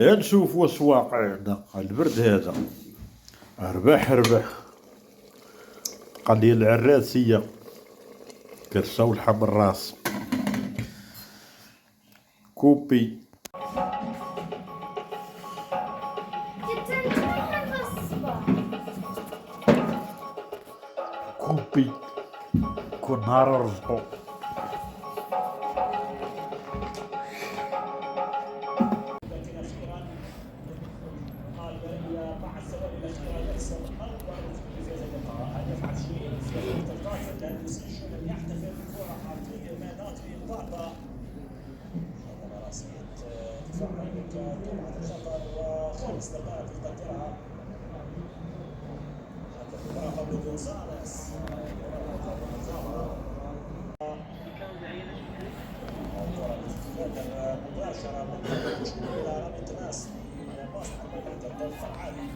نشوف واش واقعنا. البرد هذا رباح رباح. قال لي العراسية كرشة ولحم الراس كوبي كوبي كون نهار رزقو. وخمس دقائق تقدرها قبل جونزاليس مباشرة من الى رمي التماس باص عملية الضغط العالي